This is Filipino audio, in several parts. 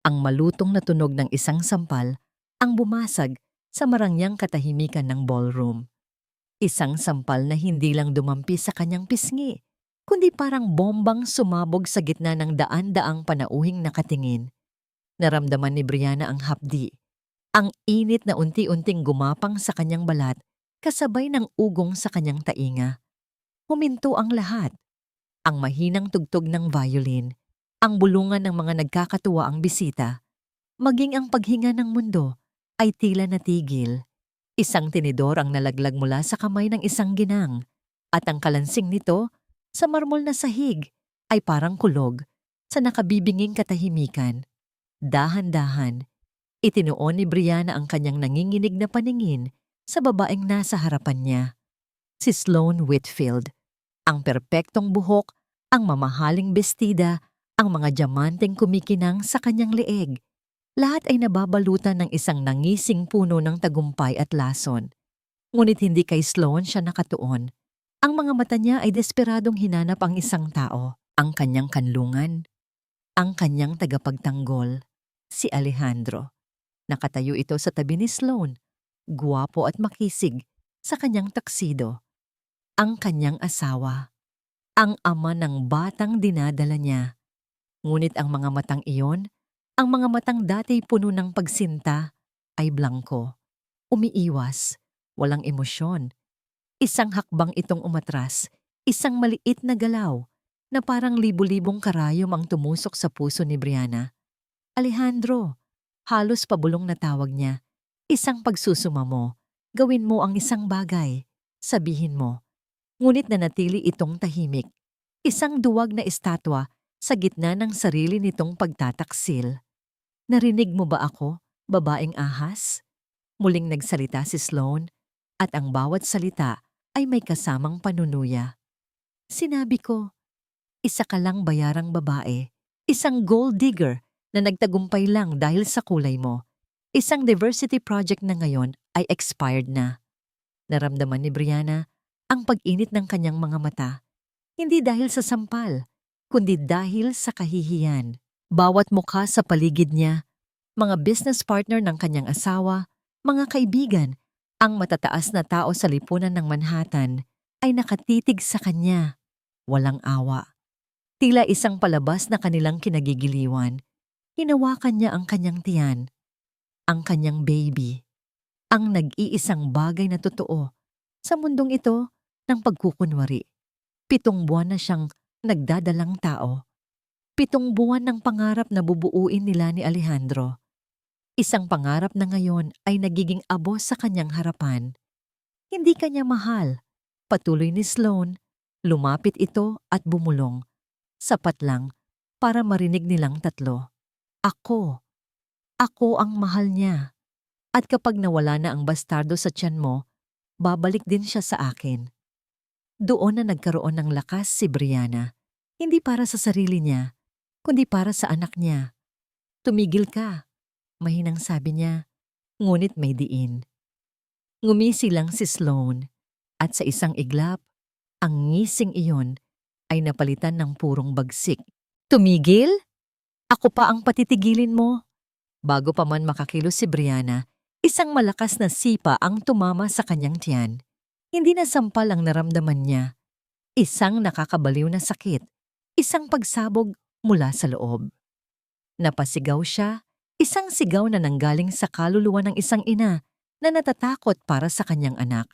Ang malutong na tunog ng isang sampal ang bumasag sa marangyang katahimikan ng ballroom. Isang sampal na hindi lang dumampi sa kanyang pisngi, kundi parang bombang sumabog sa gitna ng daan-daang panauhing nakatingin. Naramdaman ni Brianna ang hapdi, ang init na unti-unting gumapang sa kanyang balat kasabay ng ugong sa kanyang tainga. Huminto ang lahat. Ang mahinang tugtog ng violin, ang bulungan ng mga nagkakatuwaang bisita, maging ang paghinga ng mundo ay tila natigil. Isang tinidor ang nalaglag mula sa kamay ng isang ginang at ang kalansing nito sa marmol na sahig ay parang kulog sa nakabibinging katahimikan. Dahan-dahan, itinuon ni Brianna ang kanyang nanginginig na paningin sa babaeng nasa harapan niya. Si Sloane Whitfield. Ang perpektong buhok, ang mamahaling bestida, ang mga diamanteng kumikinang sa kanyang leeg. Lahat ay nababalutan ng isang nangising puno ng tagumpay at lason. Ngunit hindi kay Sloane siya nakatuon. Ang mga mata niya ay desperadong hinanap ang isang tao, ang kanyang kanlungan, ang kanyang tagapagtanggol, si Alejandro. Nakatayo ito sa tabi ni Sloane, guwapo at makisig sa kanyang taksido. Ang kanyang asawa, ang ama ng batang dinadala niya. Ngunit ang mga matang iyon, ang mga matang dati puno ng pagsinta, ay blangko, umiiwas, walang emosyon. Isang hakbang itong umatras, isang maliit na galaw na parang libu-libong karayom ang tumusok sa puso ni Brianna. Alejandro, halos pabulong na tawag niya. Isang pagsusuma mo, gawin mo ang isang bagay, sabihin mo. Ngunit nanatili itong tahimik, isang duwag na estatwa sa gitna ng sarili nitong pagtataksil. Narinig mo ba ako, babaeng ahas? Muling nagsalita si Sloane at ang bawat salita ay may kasamang panunuya. Sinabi ko, isa ka lang bayarang babae, isang gold digger na nagtagumpay lang dahil sa kulay mo. Isang diversity project na ngayon ay expired na. Naramdaman ni Brianna ang pag-init ng kanyang mga mata, hindi dahil sa sampal, kundi dahil sa kahihiyan. Bawat mukha sa paligid niya, mga business partner ng kanyang asawa, mga kaibigan, ang matataas na tao sa lipunan ng Manhattan ay nakatitig sa kanya. Walang awa. Tila isang palabas na kanilang kinagigiliwan. Hinawakan niya ang kanyang tiyan, ang kanyang baby, ang nag-iisang bagay na totoo sa mundong ito ng pagkukunwari. 7 buwan na siyang nagdadalang tao. 7 buwan ng pangarap na bubuuin nila ni Alejandro. Isang pangarap na ngayon ay nagiging abo sa kanyang harapan. Hindi kanya mahal. Patuloy ni Sloane, lumapit ito at bumulong. Sapat lang para marinig nilang tatlo. Ako. Ako ang mahal niya. At kapag nawala na ang bastardo sa tiyan mo, babalik din siya sa akin. Doon na nagkaroon ng lakas si Brianna. Hindi para sa sarili niya, kundi para sa anak niya. Tumigil ka, mahinang sabi niya, ngunit may diin. Ngumisi lang si Sloane at sa isang iglap, ang ngising iyon ay napalitan ng purong bagsik. Tumigil? Ako pa ang patitigilin mo. Bago pa man makakilos si Brianna, isang malakas na sipa ang tumama sa kanyang tiyan. Hindi na sampal ang naramdaman niya. Isang nakakabaliw na sakit, isang pagsabog mula sa loob. Napasigaw siya, isang sigaw na nanggaling sa kaluluwa ng isang ina na natatakot para sa kanyang anak.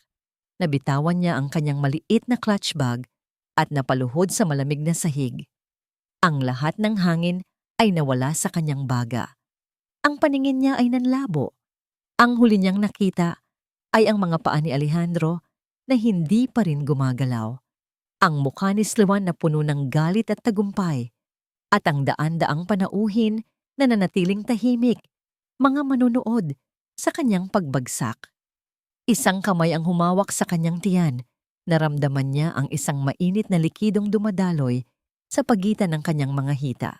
Nabitawan niya ang kanyang maliit na clutch bag at napaluhod sa malamig na sahig. Ang lahat ng hangin ay nawala sa kanyang baga. Ang paningin niya ay nanlabo. Ang huli niyang nakita ay ang mga paa ni Alejandro na hindi pa rin gumagalaw. Ang mukha ni Sloane na puno ng galit at tagumpay, at ang daan-daang panauhin na nanatiling tahimik, mga manonood sa kanyang pagbagsak. Isang kamay ang humawak sa kanyang tiyan. Naramdaman niya ang isang mainit na likidong dumadaloy sa pagitan ng kanyang mga hita.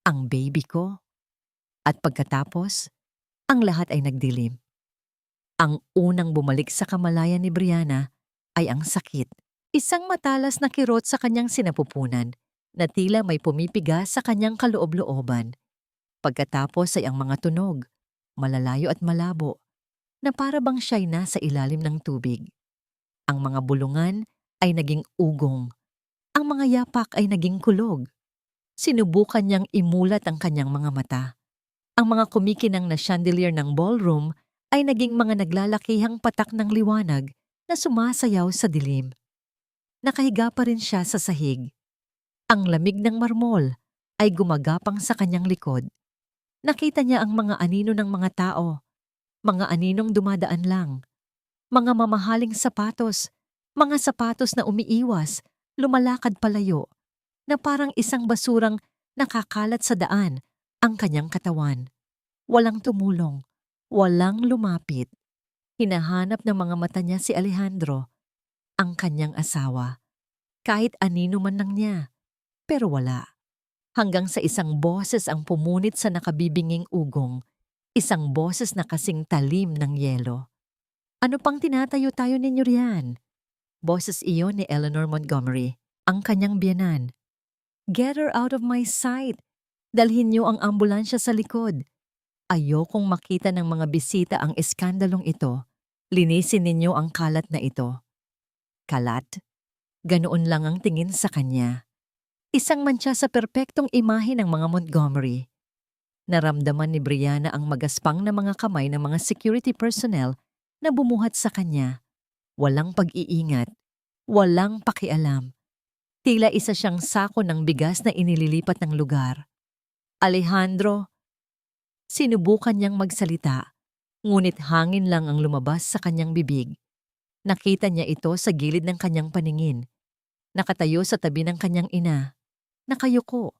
Ang baby ko. At pagkatapos, ang lahat ay nagdilim. Ang unang bumalik sa kamalayan ni Brianna ay ang sakit. Isang matalas na kirot sa kanyang sinapupunan na tila may pumipiga sa kanyang kaloob-looban. Pagkatapos ay ang mga tunog, malalayo at malabo, na para bang siya'y nasa ilalim ng tubig. Ang mga bulungan ay naging ugong. Ang mga yapak ay naging kulog. Sinubukan niyang imulat ang kanyang mga mata. Ang mga kumikinang na chandelier ng ballroom ay naging mga naglalakihang patak ng liwanag na sumasayaw sa dilim. Nakahiga pa rin siya sa sahig. Ang lamig ng marmol ay gumagapang sa kanyang likod. Nakita niya ang mga anino ng mga tao, mga aninong dumadaan lang, mga mamahaling sapatos, mga sapatos na umiiwas, lumalakad palayo, na parang isang basurang nakakalat sa daan ang kanyang katawan. Walang tumulong, walang lumapit. Hinahanap ng mga mata niya si Alejandro, ang kanyang asawa. Kahit anino man lang niya, pero wala. Hanggang sa isang boses ang pumunit sa nakabibinging ugong, isang boses na kasing talim ng yelo. "Ano pang tinatayo-tayo ninyo riyan?" Boses iyon ni Eleanor Montgomery, ang kanyang biyenan. "Get her out of my sight! Dalhin niyo ang ambulansya sa likod. Ayokong makita ng mga bisita ang iskandalong ito. Linisin ninyo ang kalat na ito." Kalat? Ganoon lang ang tingin sa kanya. Isang mantsa sa perpektong imahe ng mga Montgomery. Naramdaman ni Brianna ang magaspang na mga kamay ng mga security personnel na bumuhat sa kanya. Walang pag-iingat, walang pakialam. Tila isa siyang sako ng bigas na inililipat ng lugar. "Alejandro!" Sinubukan niyang magsalita, ngunit hangin lang ang lumabas sa kanyang bibig. Nakita niya ito sa gilid ng kanyang paningin. Nakatayo sa tabi ng kanyang ina. Nakayuko.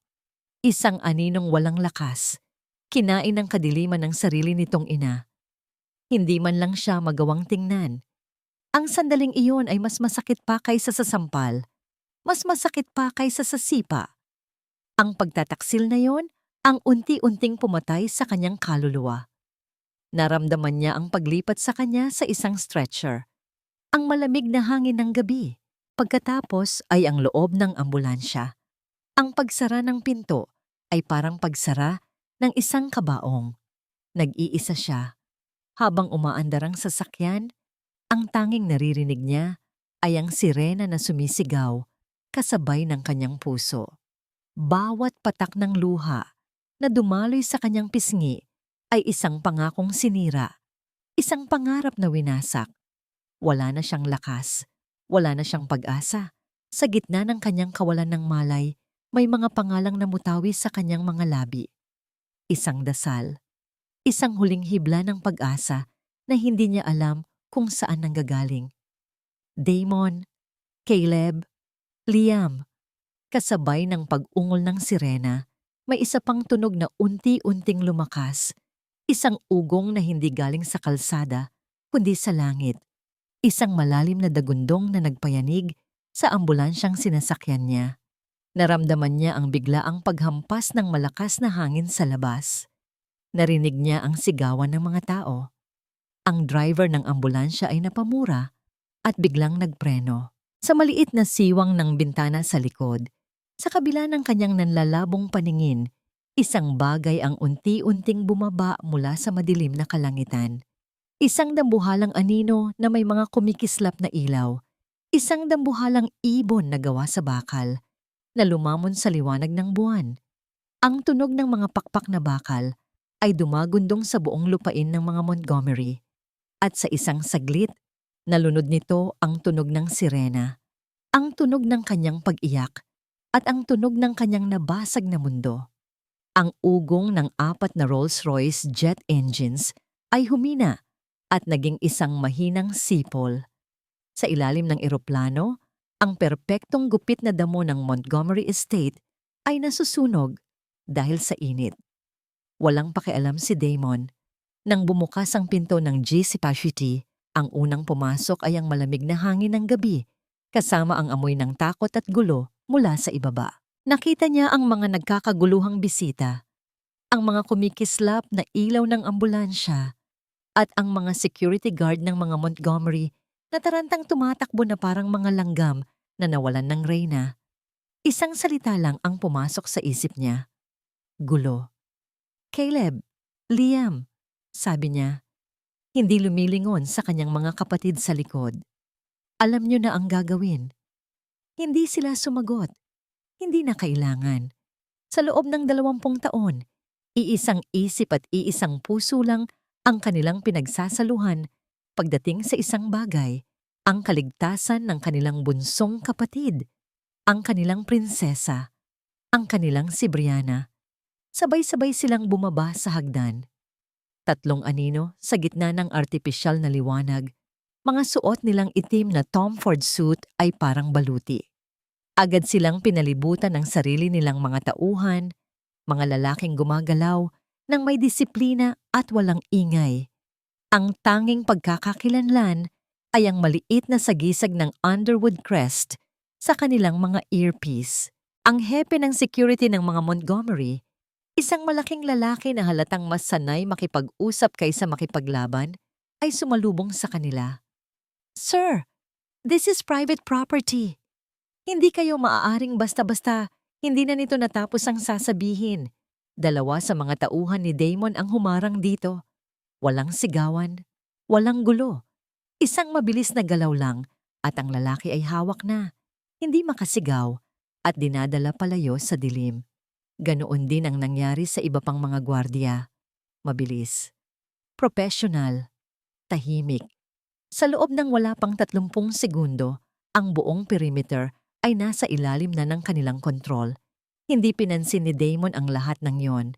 Isang aninong walang lakas. Kinain ng kadiliman ng sarili nitong ina. Hindi man lang siya magawang tingnan. Ang sandaling iyon ay mas masakit pa kaysa sa sampal. Mas masakit pa kaysa sa sipa. Ang pagtataksil na yon ang unti-unting pumatay sa kanyang kaluluwa. Naramdaman niya ang paglipat sa kanya sa isang stretcher. Ang malamig na hangin ng gabi. Pagkatapos ay ang loob ng ambulansya. Ang pagsara ng pinto ay parang pagsara ng isang kabaong. Nag-iisa siya. Habang umaandar ang sasakyan, ang tanging naririnig niya ay ang sirena na sumisigaw kasabay ng kanyang puso. Bawat patak ng luha na dumaloy sa kanyang pisngi ay isang pangakong sinira, isang pangarap na winasak. Wala na siyang lakas, wala na siyang pag-asa. Sa gitna ng kanyang kawalan ng malay, may mga pangalang namutawi sa kanyang mga labi. Isang dasal, isang huling hibla ng pag-asa na hindi niya alam kung saan nanggagaling. Damon, Caleb, Liam. Kasabay ng pag-ungol ng sirena, may isa pang tunog na unti-unting lumakas. Isang ugong na hindi galing sa kalsada, kundi sa langit. Isang malalim na dagundong na nagpayanig sa ambulansyang sinasakyan niya. Naramdaman niya ang biglaang paghampas ng malakas na hangin sa labas. Narinig niya ang sigawan ng mga tao. Ang driver ng ambulansya ay napamura at biglang nagpreno. Sa maliit na siwang ng bintana sa likod, sa kabila ng kanyang nanlalabong paningin, isang bagay ang unti-unting bumaba mula sa madilim na kalangitan. Isang dambuhalang anino na may mga kumikislap na ilaw. Isang dambuhalang ibon na gawa sa bakal, na lumamon sa liwanag ng buwan. Ang tunog ng mga pakpak na bakal ay dumagundong sa buong lupain ng mga Montgomery. At sa isang saglit, nalunod nito ang tunog ng sirena, ang tunog ng kanyang pag-iyak, at ang tunog ng kanyang nabasag na mundo. Ang ugong ng 4 na Rolls-Royce jet engines ay humina at naging isang mahinang sipol. Sa ilalim ng eroplano, ang perpektong gupit na damo ng Montgomery Estate ay nasusunog dahil sa init. Walang pakialam si Damon. Nang bumukas ang pinto ng GC Pacific, ang unang pumasok ay ang malamig na hangin ng gabi, kasama ang amoy ng takot at gulo mula sa ibaba. Nakita niya ang mga nagkakaguluhang bisita, ang mga kumikislap na ilaw ng ambulansya, at ang mga security guard ng mga Montgomery na tarantang tumatakbo na parang mga langgam na nawalan ng reyna. Isang salita lang ang pumasok sa isip niya. Gulo. Caleb, Liam, sabi niya, hindi lumilingon sa kanyang mga kapatid sa likod. Alam niyo na ang gagawin. Hindi sila sumagot. Hindi na kailangan. Sa loob ng 20 taon, iisang isip at iisang puso lang ang kanilang pinagsasaluhan pagdating sa isang bagay, ang kaligtasan ng kanilang bunsong kapatid, ang kanilang prinsesa, ang kanilang si Brianna. Sabay-sabay silang bumaba sa hagdan. 3 anino sa gitna ng artipisyal na liwanag, mga suot nilang itim na Tom Ford suit ay parang baluti. Agad silang pinalibutan ng sarili nilang mga tauhan, mga lalaking gumagalaw ng may disiplina at walang ingay. Ang tanging pagkakakilanlan ay ang maliit na sagisag ng Underwood crest sa kanilang mga earpiece. Ang hepe ng security ng mga Montgomery, isang malaking lalaki na halatang mas sanay makipag-usap kaysa makipaglaban, ay sumalubong sa kanila. "Sir, this is private property. Hindi kayo maaaring basta-basta, hindi na nito natapos ang sasabihin." 2 sa mga tauhan ni Damon ang humarang dito. Walang sigawan, walang gulo. Isang mabilis na galaw lang at ang lalaki ay hawak na, hindi makasigaw at dinadala palayo sa dilim. Ganoon din ang nangyari sa iba pang mga gwardiya. Mabilis, professional, tahimik. Sa loob ng wala pang 30 segundo, ang buong perimeter ay nasa ilalim na ng kanilang kontrol. Hindi pinansin ni Damon ang lahat ng yon.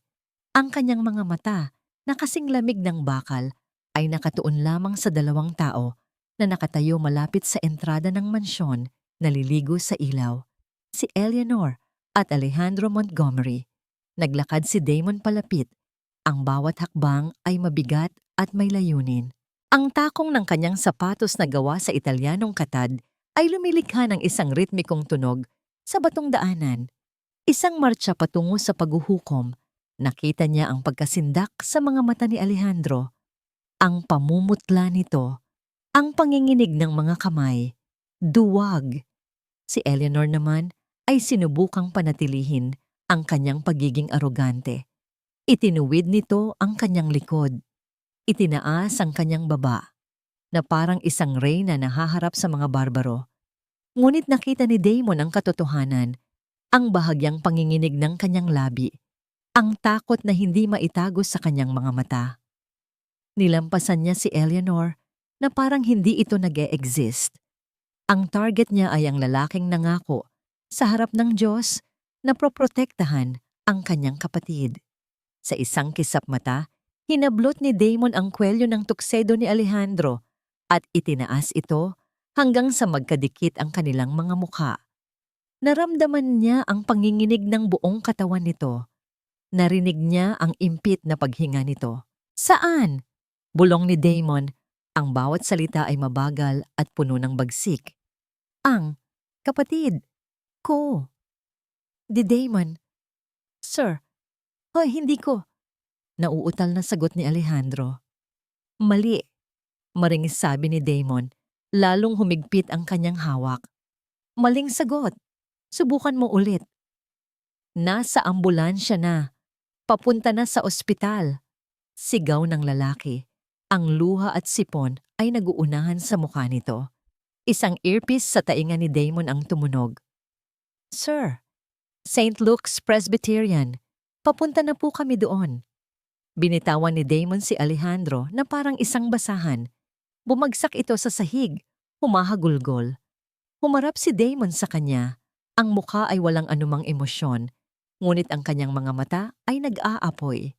Ang kanyang mga mata, na kasing lamig ng bakal, ay nakatuon lamang sa 2 tao na nakatayo malapit sa entrada ng mansyon, naliligo sa ilaw. Si Eleanor at Alejandro Montgomery. Naglakad si Damon palapit. Ang bawat hakbang ay mabigat at may layunin. Ang takong ng kanyang sapatos na gawa sa Italianong katad ay lumilikha ng isang ritmikong tunog sa batong daanan. Isang martsa patungo sa paghuhukom. Nakita niya ang pagkasindak sa mga mata ni Alejandro. Ang pamumutla nito, ang panginginig ng mga kamay. Duwag. Si Eleanor naman ay sinubukang panatilihin ang kanyang pagiging arogante. Itinuwid nito ang kanyang likod. Itinaas ang kanyang baba, na parang isang reyna na haharap sa mga barbaro. Ngunit nakita ni Damon ang katotohanan, ang bahagyang panginginig ng kanyang labi, ang takot na hindi maitago sa kanyang mga mata. Nilampasan niya si Eleanor na parang hindi ito nag-e-exist. Ang target niya ay ang lalaking nangako sa harap ng Diyos na proprotektahan ang kanyang kapatid. Sa isang kisap mata, hinablot ni Damon ang kwelyo ng tuksedo ni Alejandro at itinaas ito hanggang sa magkadikit ang kanilang mga mukha. Naramdaman niya ang panginginig ng buong katawan nito. Narinig niya ang impit na paghinga nito. "Saan?" Bulong ni Damon. Ang bawat salita ay mabagal at puno ng bagsik. "Ang kapatid ko." Di Damon. "Sir, hindi ko." Nauutal na sagot ni Alejandro. "Mali," maringis sabi ni Damon, lalong humigpit ang kanyang hawak. "Maling sagot. Subukan mo ulit." "Nasa ambulansya na. Papunta na sa ospital." Sigaw ng lalaki. Ang luha at sipon ay naguunahan sa mukha nito. Isang earpiece sa tainga ni Damon ang tumunog. "Sir, St. Luke's Presbyterian. Papunta na po kami doon." Binitawan ni Damon si Alejandro na parang isang basahan. Bumagsak ito sa sahig, humahagulgol. Humarap si Damon sa kanya. Ang mukha ay walang anumang emosyon, ngunit ang kanyang mga mata ay nag-aapoy.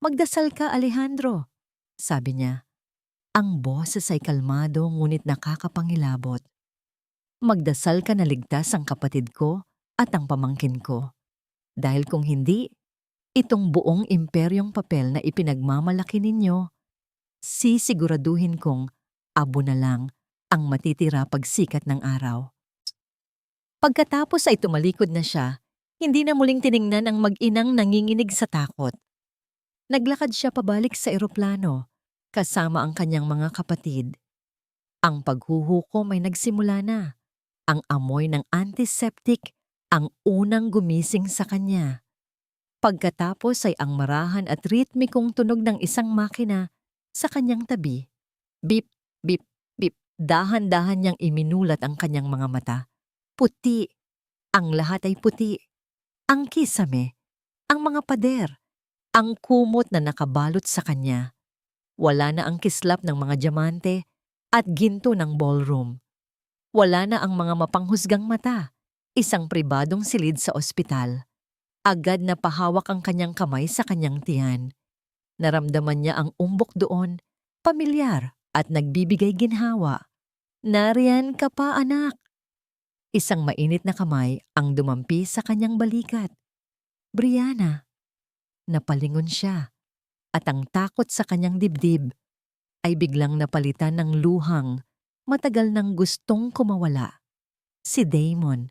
"Magdasal ka, Alejandro," sabi niya. Ang boses ay kalmado ngunit nakakapangilabot. "Magdasal ka na ligtas ang kapatid ko at ang pamangkin ko. Dahil kung hindi, itong buong imperyong papel na ipinagmamalaki ninyo, sisiguraduhin kong abo na lang ang matitira pagsikat ng araw." Pagkatapos ay tumalikod na siya, hindi na muling tiningnan ang mag-inang nanginginig sa takot. Naglakad siya pabalik sa eroplano, kasama ang kanyang mga kapatid. Ang paghuhukom ay nagsimula na. Ang amoy ng antiseptic ang unang gumising sa kanya. Pagkatapos ay ang marahan at ritmikong tunog ng isang makina sa kanyang tabi. Bip, bip, bip. Dahan-dahan niyang iminulat ang kanyang mga mata. Puti. Ang lahat ay puti. Ang kisame, ang mga pader, ang kumot na nakabalot sa kanya. Wala na ang kislap ng mga diamante at ginto ng ballroom. Wala na ang mga mapanghusgang mata, isang pribadong silid sa ospital. Agad na pahawak ang kanyang kamay sa kanyang tiyan. Naramdaman niya ang umbok doon, pamilyar at nagbibigay ginhawa. Nariyan ka pa, anak. Isang mainit na kamay ang dumampi sa kanyang balikat. Brianna. Napalingon siya at ang takot sa kanyang dibdib ay biglang napalitan ng luhang matagal nang gustong kumawala. Si Damon,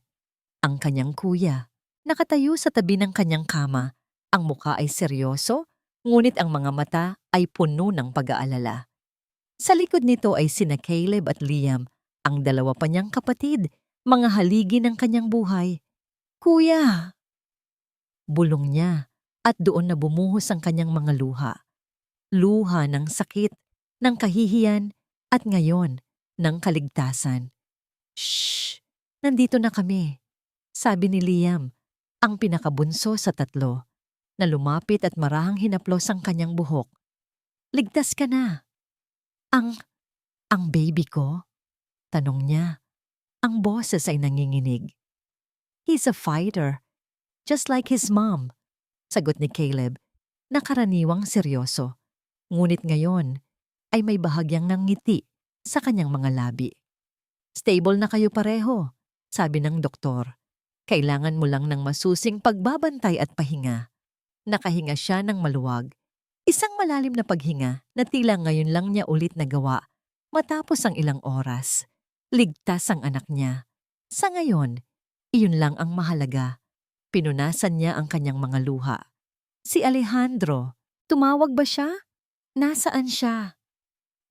ang kanyang kuya, nakatayo sa tabi ng kanyang kama. Ang muka ay seryoso, ngunit ang mga mata ay puno ng pag-aalala. Sa likod nito ay sina Caleb at Liam, ang dalawa pa niyang kapatid, mga haligi ng kanyang buhay. Kuya! Bulong niya at doon na bumuhos ang kanyang mga luha. Luha ng sakit, ng kahihiyan at ngayon ng kaligtasan. Shh! Nandito na kami, sabi ni Liam, ang pinakabunso sa tatlo, na lumapit at marahang hinaplos ang kanyang buhok. Ligtas ka na. Ang baby ko? Tanong niya. Ang boses ay nanginginig. He's a fighter, just like his mom, sagot ni Caleb, na karaniwang seryoso. Ngunit ngayon ay may bahagyang nangngiti sa kanyang mga labi. Stable na kayo pareho, sabi ng doktor. Kailangan mo lang ng masusing pagbabantay at pahinga. Nakahinga siya ng maluwag. Isang malalim na paghinga na tila ngayon lang niya ulit nagawa matapos ang ilang oras. Ligtas ang anak niya. Sa ngayon, iyon lang ang mahalaga. Pinunasan niya ang kanyang mga luha. Si Alejandro, tumawag ba siya? Nasaan siya?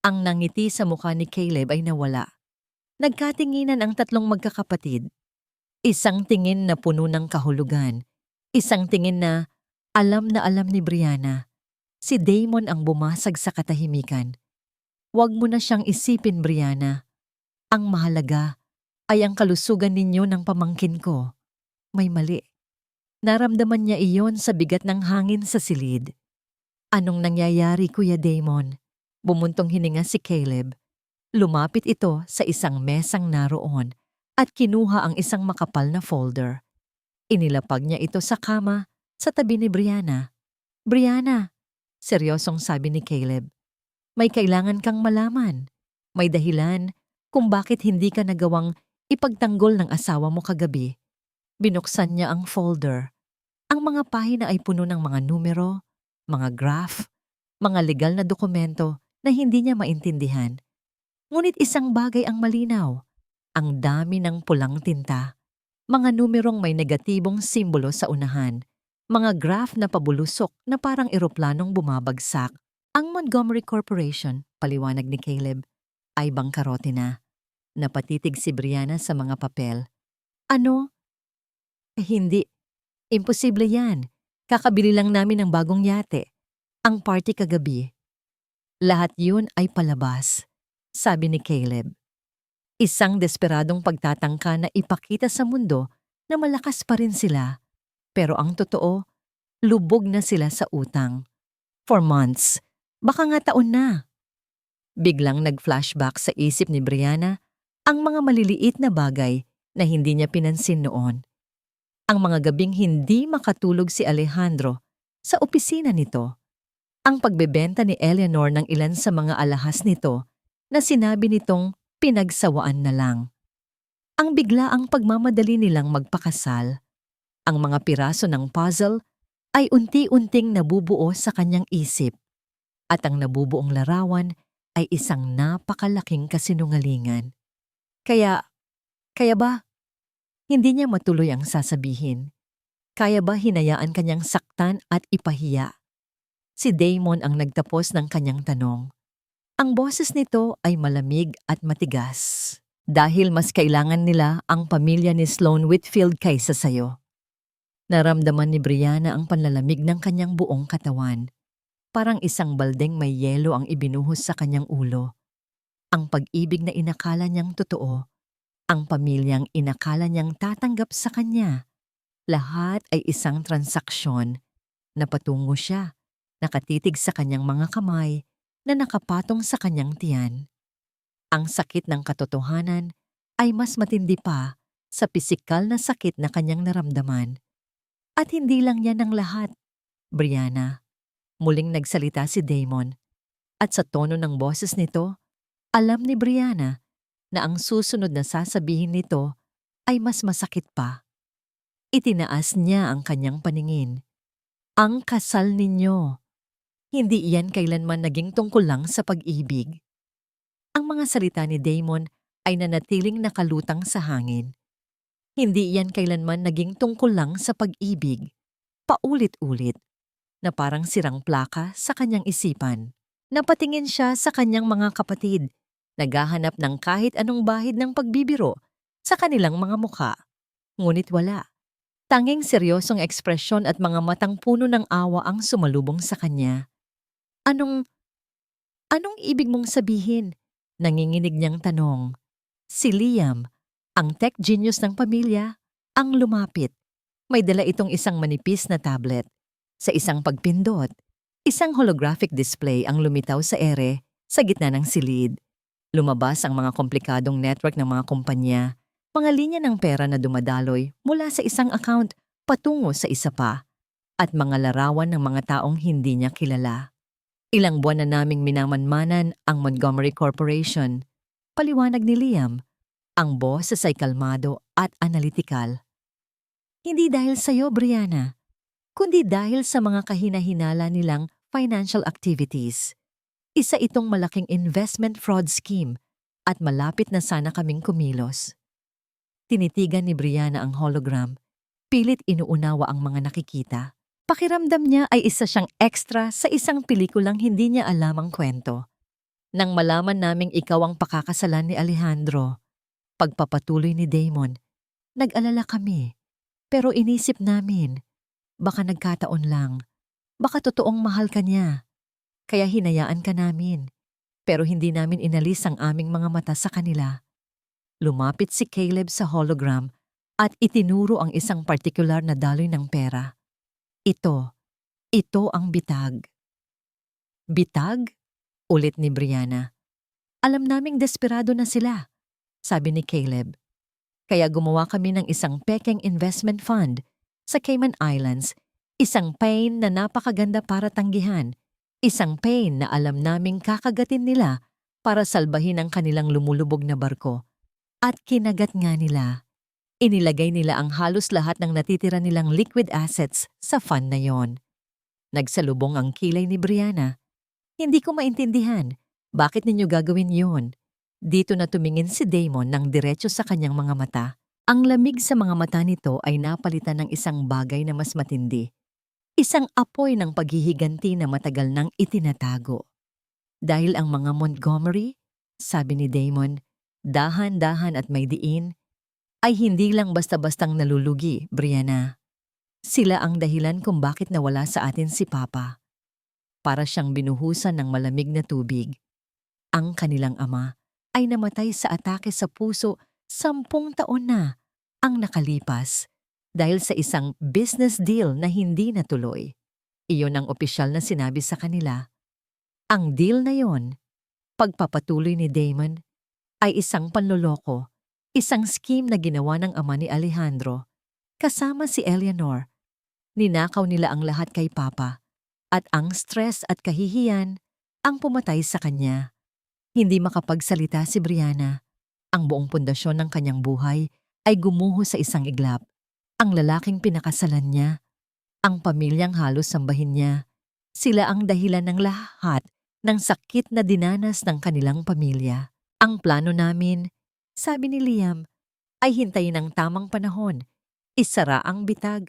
Ang nangiti sa mukha ni Caleb ay nawala. Nagkatinginan ang tatlong magkakapatid. Isang tingin na puno ng kahulugan. Isang tingin na alam ni Brianna. Si Damon ang bumasag sa katahimikan. Huwag mo na siyang isipin, Brianna. Ang mahalaga ay ang kalusugan ninyo ng pamangkin ko. May mali. Naramdaman niya iyon sa bigat ng hangin sa silid. Anong nangyayari, Kuya Damon? Bumuntong hininga si Caleb. Lumapit ito sa isang mesang naroon at kinuha ang isang makapal na folder. Inilapag niya ito sa kama sa tabi ni Brianna. Brianna, seryosong sabi ni Caleb, may kailangan kang malaman. May dahilan kung bakit hindi ka nagawang ipagtanggol ng asawa mo kagabi. Binuksan niya ang folder. Ang mga pahina ay puno ng mga numero, mga graph, mga legal na dokumento na hindi niya maintindihan. Ngunit isang bagay ang malinaw, ang dami ng pulang tinta. Mga numerong may negatibong simbolo sa unahan, mga graph na pabulusok na parang eroplanong bumabagsak. Ang Montgomery Corporation, paliwanag ni Caleb, ay bangkarote na. Napatitig si Brianna sa mga papel. Ano? Hindi. Imposible yan. Kakabili lang namin ng bagong yate. Ang party kagabi. Lahat yun ay palabas, sabi ni Caleb. Isang desperadong pagtatangka na ipakita sa mundo na malakas pa rin sila. Pero ang totoo, lubog na sila sa utang. For months, baka nga taon na. Biglang nag-flashback sa isip ni Brianna ang mga maliliit na bagay na hindi niya pinansin noon. Ang mga gabing hindi makatulog si Alejandro sa opisina nito. Ang pagbebenta ni Eleanor ng ilan sa mga alahas nito na sinabi nitong pinagsawaan na lang. Ang biglaang pagmamadali nilang magpakasal. Ang mga piraso ng puzzle ay unti-unting nabubuo sa kanyang isip. At ang nabubuong larawan ay isang napakalaking kasinungalingan. Kaya ba, hindi niya matuloy ang sasabihin. Kaya ba hinayaan kanyang saktan at ipahiya? Si Damon ang nagtapos ng kanyang tanong. Ang boses nito ay malamig at matigas. Dahil mas kailangan nila ang pamilya ni Sloan Whitfield kaysa sayo. Naramdaman ni Brianna ang panlalamig ng kanyang buong katawan. Parang isang baldeng may yelo ang ibinuhos sa kanyang ulo. Ang pag-ibig na inakala niyang totoo, ang pamilyang inakala niyang tatanggap sa kanya, lahat ay isang transaksyon. Napatungo siya, nakatitig sa kanyang mga kamay na nakapatong sa kanyang tiyan. Ang sakit ng katotohanan ay mas matindi pa sa pisikal na sakit na kanyang naramdaman. At hindi lang yan ang lahat, Brianna. Muling nagsalita si Damon. At sa tono ng boses nito, alam ni Brianna na ang susunod na sasabihin nito ay mas masakit pa. Itinaas niya ang kanyang paningin. Ang kasal ninyo. Hindi iyan kailanman naging tungkol lang sa pag-ibig. Ang mga salita ni Damon ay nanatiling nakalutang sa hangin. Hindi iyan kailanman naging tungkol lang sa pag-ibig. Paulit-ulit, na parang sirang plaka sa kanyang isipan. Napatingin siya sa kanyang mga kapatid, naghahanap ng kahit anong bahid ng pagbibiro sa kanilang mga mukha. Ngunit wala. Tanging seryosong ekspresyon at mga matang puno ng awa ang sumalubong sa kanya. Anong ibig mong sabihin? Nanginginig niyang tanong. Si Liam, ang tech genius ng pamilya, ang lumapit. May dala itong isang manipis na tablet. Sa isang pagpindot, isang holographic display ang lumitaw sa ere sa gitna ng silid. Lumabas ang mga komplikadong network ng mga kumpanya, mga linya ng pera na dumadaloy mula sa isang account patungo sa isa pa, at mga larawan ng mga taong hindi niya kilala. Ilang buwan na naming minamanmanan ang Montgomery Corporation. Paliwanag ni Liam, ang boses ay kalmado at analytical. Hindi dahil sa iyo, Brianna, kundi dahil sa mga kahinahinala nilang financial activities. Isa itong malaking investment fraud scheme at malapit na sana kaming kumilos. Tinitigan ni Brianna ang hologram, pilit inuunawa ang mga nakikita. Pakiramdam niya ay isa siyang extra sa isang pelikulang hindi niya alam ang kwento. Nang malaman naming ikaw ang pakakasalan ni Alejandro, pagpapatuloy ni Damon, nag-alala kami. Pero inisip namin, baka nagkataon lang, baka totoong mahal ka niya. Kaya hinayaan ka namin, pero hindi namin inalis ang aming mga mata sa kanila. Lumapit si Caleb sa hologram at itinuro ang isang partikular na daloy ng pera. Ito ang bitag. Bitag? Ulit ni Brianna. Alam naming desperado na sila, sabi ni Caleb. Kaya gumawa kami ng isang pekeng investment fund sa Cayman Islands, isang pain na napakaganda para tanggihan, isang pain na alam naming kakagatin nila para salbahin ang kanilang lumulubog na barko. At kinagat nga nila. Inilagay nila ang halos lahat ng natitira nilang liquid assets sa fund na yon. Nagsalubong ang kilay ni Brianna. Hindi ko maintindihan. Bakit ninyo gagawin yon? Dito na tumingin si Damon ng diretso sa kanyang mga mata. Ang lamig sa mga mata nito ay napalitan ng isang bagay na mas matindi. Isang apoy ng paghihiganti na matagal nang itinatago. Dahil ang mga Montgomery, sabi ni Damon, dahan-dahan at may diin, ay hindi lang basta-bastang nalulugi, Brianna. Sila ang dahilan kung bakit nawala sa atin si Papa. Para siyang binuhusan ng malamig na tubig. Ang kanilang ama ay namatay sa atake sa puso 10 taon na ang nakalipas dahil sa isang business deal na hindi natuloy. Iyon ang opisyal na sinabi sa kanila. Ang deal na yon, pagpapatuloy ni Damon, ay isang panloloko, isang scheme na ginawa ng ama ni Alejandro, kasama si Eleanor. Ninakaw nila ang lahat kay Papa, at ang stress at kahihiyan ang pumatay sa kanya. Hindi makapagsalita si Brianna. Ang buong pundasyon ng kanyang buhay ay gumuho sa isang iglap. Ang lalaking pinakasalan niya, ang pamilyang halos sambahin niya, sila ang dahilan ng lahat ng sakit na dinanas ng kanilang pamilya. Ang plano namin, sabi ni Liam, ay hintayin ang tamang panahon, isara ang bitag,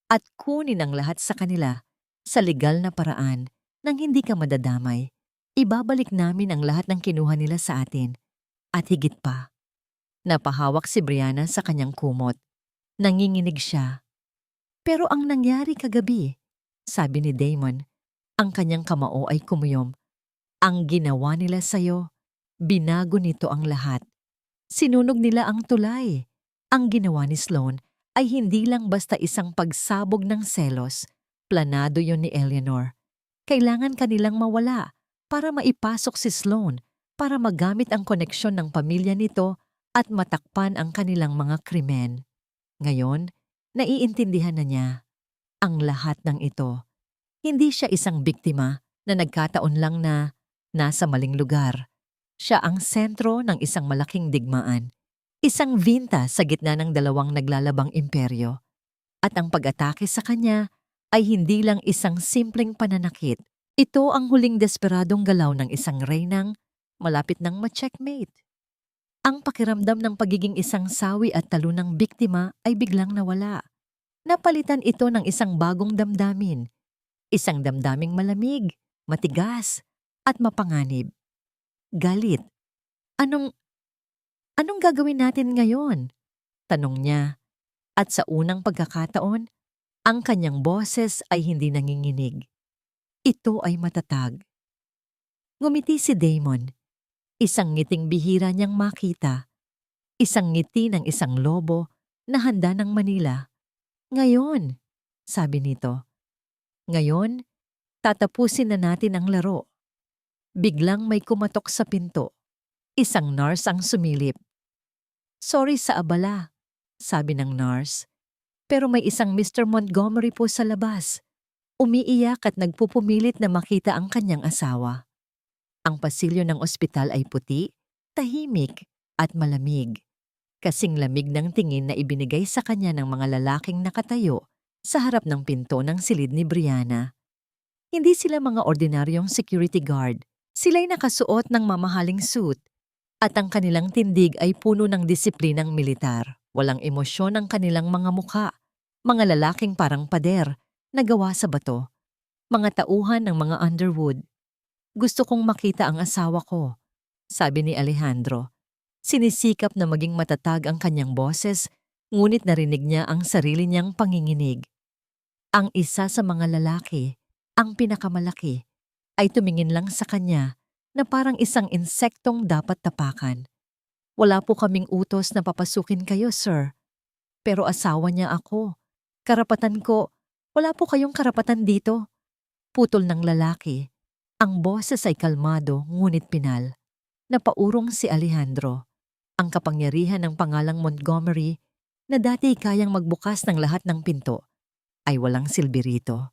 at kunin ang lahat sa kanila sa legal na paraan nang hindi ka madadamay. Ibabalik namin ang lahat ng kinuha nila sa atin. At higit pa, napahawak si Brianna sa kanyang kumot. Nanginginig siya. Pero ang nangyari kagabi, sabi ni Damon, ang kanyang kamao ay kumuyom. Ang ginawa nila sa'yo, binago nito ang lahat. Sinunog nila ang tulay. Ang ginawa ni Sloane ay hindi lang basta isang pagsabog ng selos. Planado yon ni Eleanor. Kailangan kanilang mawala para maipasok si Sloane, para magamit ang koneksyon ng pamilya nito at matakpan ang kanilang mga krimen. Ngayon, naiintindihan na niya ang lahat ng ito. Hindi siya isang biktima na nagkataon lang na nasa maling lugar. Siya ang sentro ng isang malaking digmaan. Isang vinta sa gitna ng dalawang naglalabang imperyo. At ang pag-atake sa kanya ay hindi lang isang simpleng pananakit. Ito ang huling desperadong galaw ng isang reynang malapit ng ma-checkmate. Ang pakiramdam ng pagiging isang sawi at talunang biktima ay biglang nawala. Napalitan ito ng isang bagong damdamin. Isang damdaming malamig, matigas, at mapanganib. Galit. Anong gagawin natin ngayon? Tanong niya. At sa unang pagkakataon, ang kanyang boses ay hindi nanginginig. Ito ay matatag. Ngumiti si Damon. Isang ngiting bihira niyang makita. Isang ngiti ng isang lobo na handa ng Manila. Ngayon, sabi nito. Ngayon, tatapusin na natin ang laro. Biglang may kumatok sa pinto. Isang nurse ang sumilip. Sorry sa abala, sabi ng nurse. Pero may isang Mr. Montgomery po sa labas. Umiiyak at nagpupumilit na makita ang kanyang asawa. Ang pasilyo ng ospital ay puti, tahimik at malamig. Kasing lamig ng tingin na ibinigay sa kanya ng mga lalaking nakatayo sa harap ng pinto ng silid ni Brianna. Hindi sila mga ordinaryong security guard. Sila'y nakasuot ng mamahaling suit at ang kanilang tindig ay puno ng disiplinang militar. Walang emosyon ang kanilang mga mukha. Mga lalaking parang pader na gawa sa bato. Mga tauhan ng mga Underwood. Gusto kong makita ang asawa ko, sabi ni Alejandro. Sinisikap na maging matatag ang kanyang boses, ngunit narinig niya ang sarili niyang panginginig. Ang isa sa mga lalaki, ang pinakamalaki, ay tumingin lang sa kanya na parang isang insektong dapat tapakan. Wala po kaming utos na papasukin kayo, sir. Pero asawa niya ako. Karapatan ko, wala po kayong karapatan dito. Putol ng lalaki. Ang boses ay kalmado ngunit pinal. Napaurong si Alejandro. Ang kapangyarihan ng pangalang Montgomery na dati kayang magbukas ng lahat ng pinto ay walang silbi rito.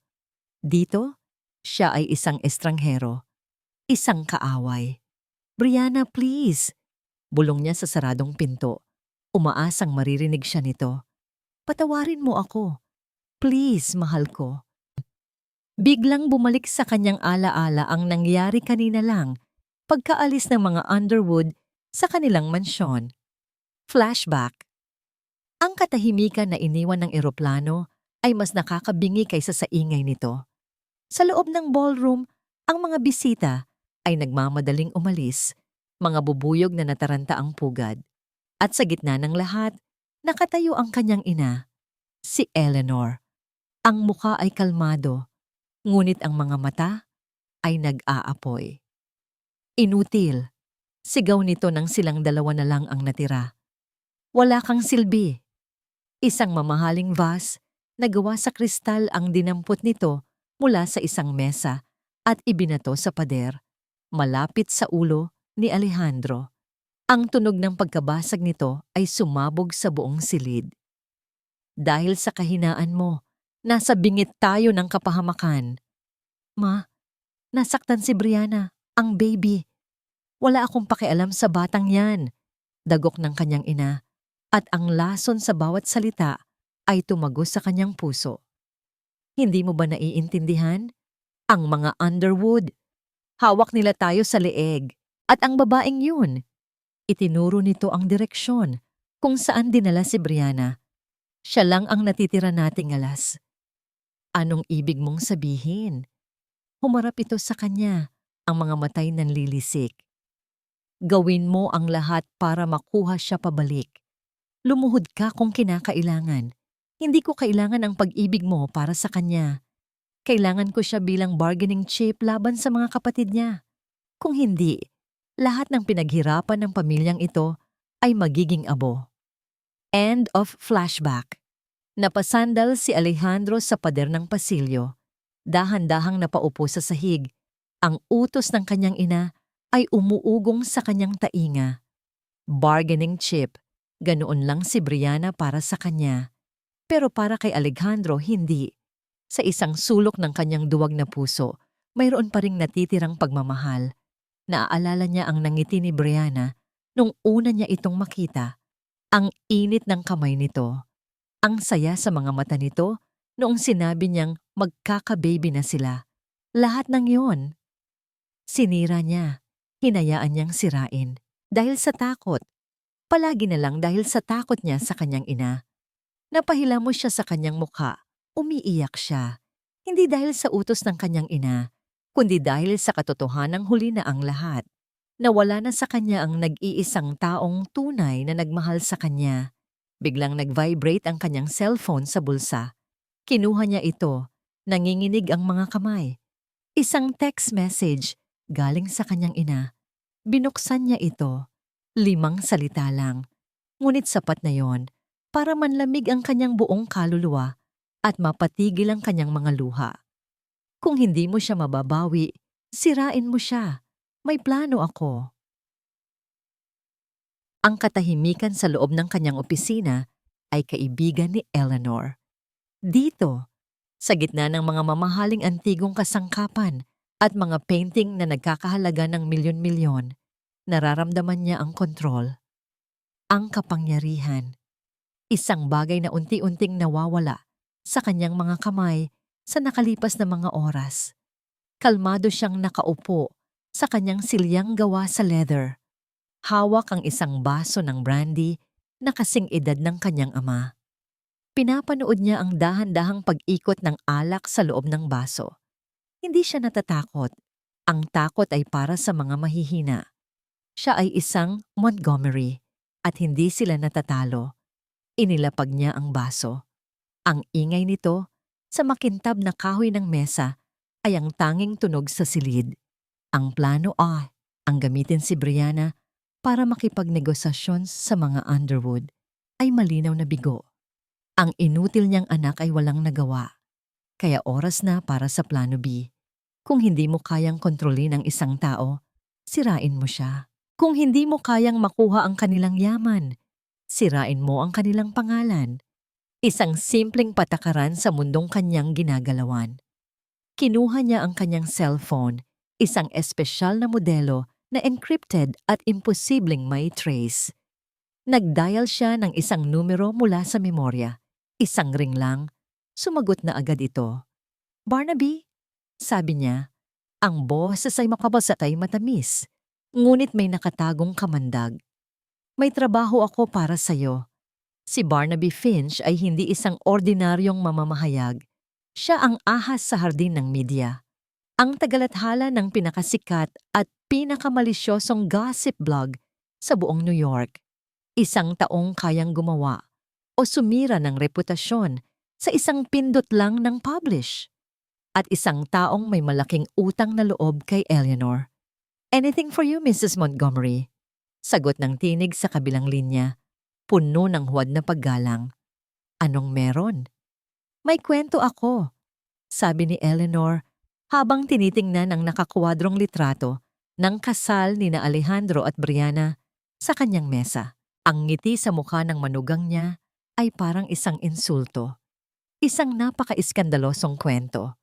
Dito, siya ay isang estranghero. Isang kaaway. Brianna, please. Bulong niya sa saradong pinto. Umaasang maririnig siya nito. Patawarin mo ako. Please, mahal ko. Biglang bumalik sa kanyang alaala ang nangyari kanina lang pagkaalis ng mga Underwood sa kanilang mansyon. Flashback. Ang katahimikan na iniwan ng eroplano ay mas nakakabingi kaysa sa ingay nito. Sa loob ng ballroom, ang mga bisita ay nagmamadaling umalis, mga bubuyog na nataranta ang pugad. At sa gitna ng lahat, nakatayo ang kanyang ina, si Eleanor. Ang mukha ay kalmado, ngunit ang mga mata ay nag-aapoy. Inutil. Sigaw nito nang silang dalawa na lang ang natira. Wala kang silbi. Isang mamahaling vase na gawa sa kristal ang dinampot nito mula sa isang mesa at ibinato sa pader, malapit sa ulo ni Alejandro. Ang tunog ng pagkabasag nito ay sumabog sa buong silid. Dahil sa kahinaan mo, nasa bingit tayo ng kapahamakan. Ma, nasaktan si Brianna, ang baby. Wala akong pakialam sa batang yan, dagok ng kanyang ina, at ang lason sa bawat salita ay tumagos sa kanyang puso. Hindi mo ba naiintindihan? Ang mga Underwood. Hawak nila tayo sa leeg, at ang babaeng yun. Itinuro nito ang direksyon kung saan dinala si Brianna. Siya lang ang natitira nating alas. Anong ibig mong sabihin? Humarap ito sa kanya, ang mga matay nanlilisik. Gawin mo ang lahat para makuha siya pabalik. Lumuhod ka kung kinakailangan. Hindi ko kailangan ang pag-ibig mo para sa kanya. Kailangan ko siya bilang bargaining chip laban sa mga kapatid niya. Kung hindi, lahat ng pinaghirapan ng pamilyang ito ay magiging abo. End of flashback. Napasandal si Alejandro sa pader ng pasilyo. Dahan-dahang napaupo sa sahig. Ang utos ng kanyang ina ay umuugong sa kanyang tainga. Bargaining chip. Ganoon lang si Brianna para sa kanya. Pero para kay Alejandro, hindi. Sa isang sulok ng kanyang duwag na puso, mayroon pa ring natitirang pagmamahal. Naaalala niya ang nangiti ni Brianna nung una niya itong makita. Ang init ng kamay nito. Ang saya sa mga mata nito noong sinabi niyang magkaka-baby na sila. Lahat ng yon. Sinira niya. Hinayaan niyang sirain. Dahil sa takot. Palagi na lang dahil sa takot niya sa kanyang ina. Napahilamos siya sa kanyang mukha. Umiiyak siya. Hindi dahil sa utos ng kanyang ina, kundi dahil sa katotohanang huli na ang lahat. Nawala na sa kanya ang nag-iisang taong tunay na nagmahal sa kanya. Biglang nag-vibrate ang kanyang cellphone sa bulsa. Kinuha niya ito. Nanginginig ang mga kamay. Isang text message galing sa kanyang ina. Binuksan niya ito. 5 salita lang. Ngunit sapat na yon para manlamig ang kanyang buong kaluluwa at mapatigil ang kanyang mga luha. Kung hindi mo siya mababawi, sirain mo siya. May plano ako. Ang katahimikan sa loob ng kanyang opisina ay kaibigan ni Eleanor. Dito, sa gitna ng mga mamahaling antigong kasangkapan at mga painting na nagkakahalaga ng milyon-milyon, nararamdaman niya ang kontrol, ang kapangyarihan. Isang bagay na unti-unting nawawala sa kanyang mga kamay sa nakalipas na mga oras. Kalmado siyang nakaupo sa kanyang silyang gawa sa leather. Hawak ang isang baso ng brandy na kasing edad ng kanyang ama. Pinapanood niya ang dahan-dahang pag-ikot ng alak sa loob ng baso. Hindi siya natatakot. Ang takot ay para sa mga mahihina. Siya ay isang Montgomery at hindi sila natatalo. Inilapag niya ang baso. Ang ingay nito sa makintab na kahoy ng mesa ay ang tanging tunog sa silid. Ang plano ang gamitin si Brianna para makipagnegosasyon sa mga Underwood ay malinaw na bigo. Ang inutil niyang anak ay walang nagawa. Kaya oras na para sa plano B. Kung hindi mo kayang kontrolin ang isang tao, sirain mo siya. Kung hindi mo kayang makuha ang kanilang yaman, sirain mo ang kanilang pangalan. Isang simpleng patakaran sa mundong kanyang ginagalawan. Kinuha niya ang kanyang cellphone, isang espesyal na modelo na encrypted at imposibleng may trace. Nag-dial siya ng isang numero mula sa memorya. Isang ring lang, sumagot na agad ito. "Barnaby," sabi niya, ang boses ay makabasat ay matamis, ngunit may nakatagong kamandag. "May trabaho ako para sa'yo." Si Barnaby Finch ay hindi isang ordinaryong mamamahayag. Siya ang ahas sa hardin ng media. Ang tagalathala ng pinakasikat at pinakamalisyosong gossip blog sa buong New York. Isang taong kayang gumawa o sumira ng reputasyon sa isang pindot lang ng publish. At isang taong may malaking utang na loob kay Eleanor. "Anything for you, Mrs. Montgomery?" Sagot ng tinig sa kabilang linya, puno ng huwad na paggalang. "Anong meron?" "May kwento ako," sabi ni Eleanor habang tinitingnan ang nakakwadrong litrato ng kasal ni na Alejandro at Brianna sa kanyang mesa. Ang ngiti sa mukha ng manugang niya ay parang isang insulto. Isang napaka-iskandalosong kwento.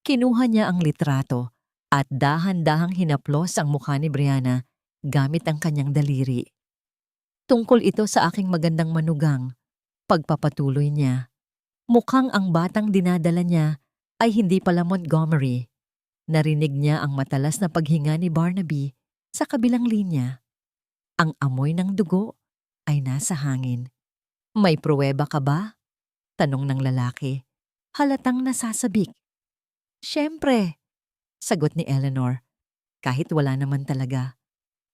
Kinuha niya ang litrato at dahan-dahang hinaplos ang mukha ni Brianna gamit ang kanyang daliri. "Tungkol ito sa aking magandang manugang," pagpapatuloy niya. Mukhang ang batang dinadala niya ay hindi pala Montgomery. Narinig niya ang matalas na paghinga ni Barnaby sa kabilang linya. Ang amoy ng dugo ay nasa hangin. "May pruweba ka ba?" tanong ng lalaki. Halatang nasasabik. "Siyempre," sagot ni Eleanor. "Kahit wala naman talaga.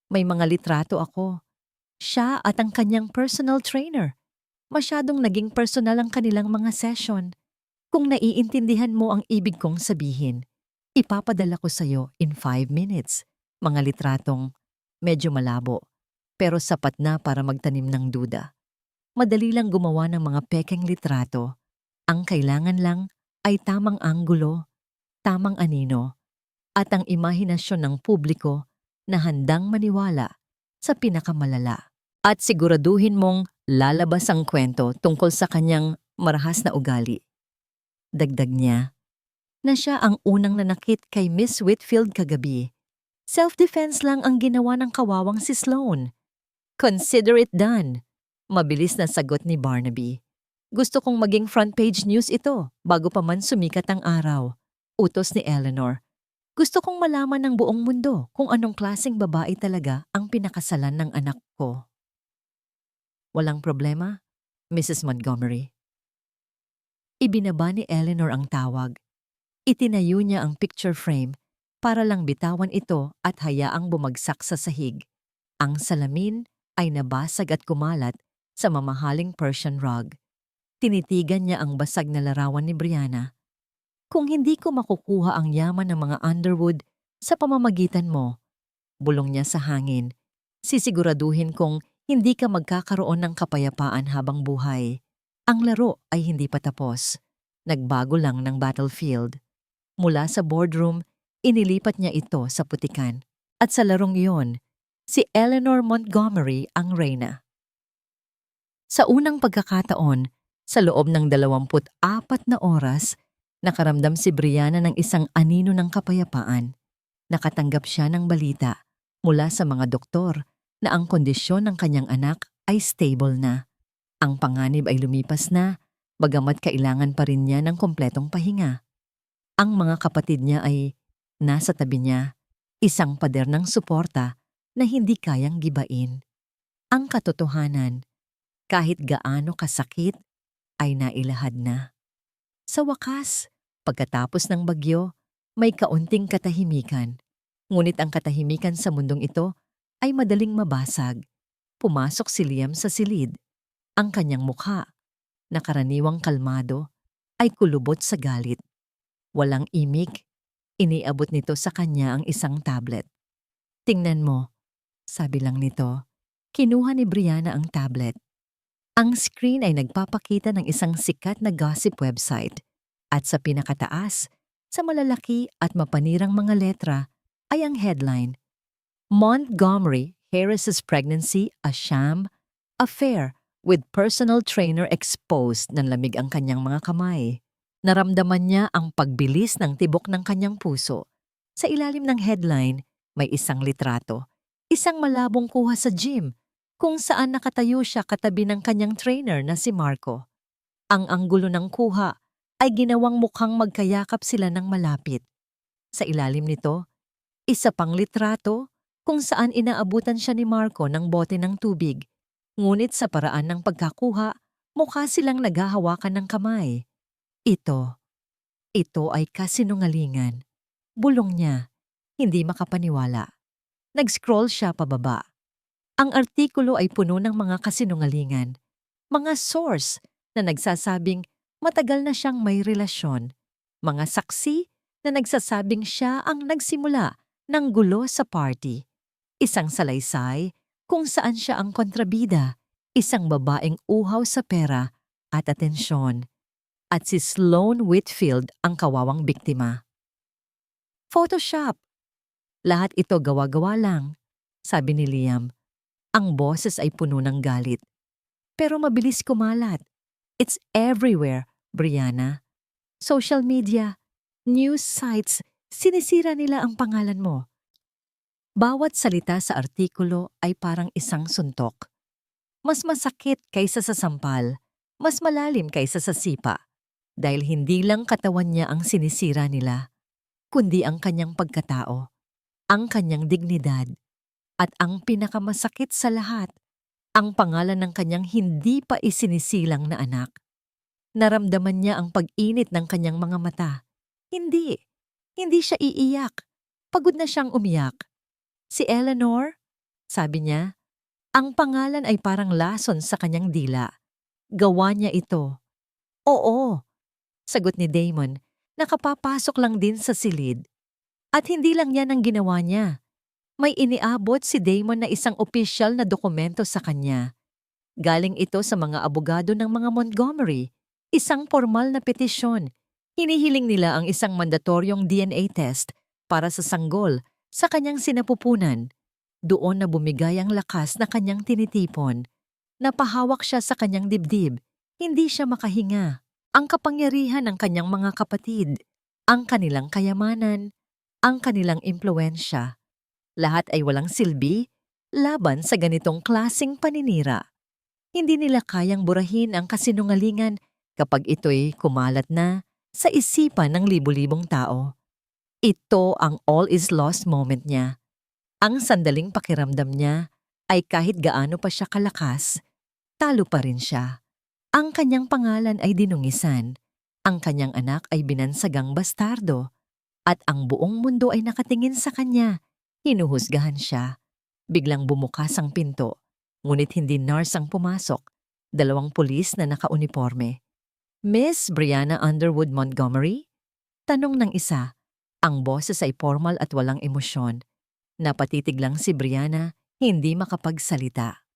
May mga litrato ako. Siya at ang kanyang personal trainer. Masyadong naging personal ang kanilang mga session. Kung naiintindihan mo ang ibig kong sabihin, ipapadala ko sa'yo in 5 minutes. Mga litratong medyo malabo, pero sapat na para magtanim ng duda. Madali lang gumawa ng mga pekeng litrato. Ang kailangan lang ay tamang anggulo, tamang anino, at ang imahinasyon ng publiko na handang maniwala sa pinakamalala. At siguraduhin mong lalabas ang kwento tungkol sa kanyang marahas na ugali. Dagdag niya na siya ang unang nanakit kay Miss Whitfield kagabi. Self-defense lang ang ginawa ng kawawang si Sloane. Consider it done. Mabilis na sagot ni Barnaby. Gusto kong maging front page news ito bago pa man sumikat ang araw. Utos ni Eleanor. Gusto kong malaman ng buong mundo kung anong klaseng babae talaga ang pinakasalan ng anak ko. Walang problema, Mrs. Montgomery. Ibinaba ni Eleanor ang tawag. Itinayo niya ang picture frame para lang bitawan ito at hayaang bumagsak sa sahig. Ang salamin ay nabasag at kumalat sa mamahaling Persian rug. Tinitigan niya ang basag na larawan ni Brianna. Kung hindi ko makukuha ang yaman ng mga Underwood sa pamamagitan mo, bulong niya sa hangin, sisiguraduhin kong hindi ka magkakaroon ng kapayapaan habang buhay. Ang laro ay hindi pa tapos. Nagbago lang ng battlefield. Mula sa boardroom, inilipat niya ito sa putikan. At sa larong iyon, si Eleanor Montgomery ang reyna. Sa unang pagkakataon, sa loob ng 24 na oras, nakaramdam si Brianna ng isang anino ng kapayapaan. Nakatanggap siya ng balita mula sa mga doktor na ang kondisyon ng kanyang anak ay stable na. Ang panganib ay lumipas na, bagamat kailangan pa rin niya ng kompletong pahinga. Ang mga kapatid niya ay nasa tabi niya, isang pader ng suporta na hindi kayang gibain. Ang katotohanan, kahit gaano kasakit, ay nailahad na. Sa wakas, pagkatapos ng bagyo, may kaunting katahimikan. Ngunit ang katahimikan sa mundong ito ay madaling mabasag. Pumasok si Liam sa silid. Ang kanyang mukha, na karaniwang kalmado, ay kulubot sa galit. Walang imik, iniabot nito sa kanya ang isang tablet. Tingnan mo, sabi lang nito. Kinuha ni Brianna ang tablet. Ang screen ay nagpapakita ng isang sikat na gossip website at sa pinakataas, sa malalaki at mapanirang mga letra, ay ang headline, Montgomery Harris's pregnancy a sham, affair with personal trainer exposed. Nanlamig ang kanyang mga kamay. Naramdaman niya ang pagbilis ng tibok ng kanyang puso. Sa ilalim ng headline, may isang litrato, isang malabong kuha sa gym, kung saan nakatayo siya katabi ng kanyang trainer na si Marco. Ang anggulo ng kuha ay ginawang mukhang magkayakap sila ng malapit. Sa ilalim nito, isa pang litrato kung saan inaabutan siya ni Marco ng bote ng tubig. Ngunit sa paraan ng pagkakuha, mukha silang naghahawakan ng kamay. Ito ay kasinungalingan. Bulong niya, hindi makapaniwala. Nag-scroll siya pababa. Ang artikulo ay puno ng mga kasinungalingan, mga source na nagsasabing matagal na siyang may relasyon, mga saksi na nagsasabing siya ang nagsimula ng gulo sa party, isang salaysay kung saan siya ang kontrabida, isang babaeng uhaw sa pera at atensyon, at si Sloane Whitfield ang kawawang biktima. Photoshop! Lahat ito gawa-gawa lang, sabi ni Liam. Ang boses ay puno ng galit. Pero mabilis kumalat. It's everywhere, Brianna. Social media, news sites, sinisira nila ang pangalan mo. Bawat salita sa artikulo ay parang isang suntok. Mas masakit kaysa sa sampal, mas malalim kaysa sa sipa. Dahil hindi lang katawan niya ang sinisira nila, kundi ang kanyang pagkatao, ang kanyang dignidad, at ang pinakamasakit sa lahat, ang pangalan ng kanyang hindi pa isinisilang na anak. Naramdaman niya ang pag-init ng kanyang mga mata. Hindi siya iiyak. Pagod na siyang umiyak. Si Eleanor, sabi niya, ang pangalan ay parang lason sa kanyang dila. Gawa niya ito. Oo, sagot ni Damon. Nakapapasok lang din sa silid. At hindi lang yan ang ginawa niya. May iniabot si Damon na isang opisyal na dokumento sa kanya. Galing ito sa mga abogado ng mga Montgomery. Isang formal na petisyon. Hinihiling nila ang isang mandatoryong DNA test para sa sanggol sa kanyang sinapupunan. Doon na bumigay ang lakas na kanyang tinitipon. Napahawak siya sa kanyang dibdib. Hindi siya makahinga. Ang kapangyarihan ng kanyang mga kapatid, ang kanilang kayamanan, ang kanilang impluensya. Lahat ay walang silbi laban sa ganitong klasing paninira. Hindi nila kayang burahin ang kasinungalingan kapag ito'y kumalat na sa isipan ng libu-libong tao. Ito ang all is lost moment niya. Ang sandaling pakiramdam niya ay kahit gaano pa siya kalakas, talo pa rin siya. Ang kanyang pangalan ay dinungisan, ang kanyang anak ay binansagang bastardo, at ang buong mundo ay nakatingin sa kanya. Hinuhusgahan siya. Biglang bumukas ang pinto, ngunit hindi nurse ang pumasok. 2 pulis na nakauniforme. Miss Brianna Underwood Montgomery? Tanong ng isa. Ang boses ay formal at walang emosyon. Napatitig lang si Brianna, hindi makapagsalita.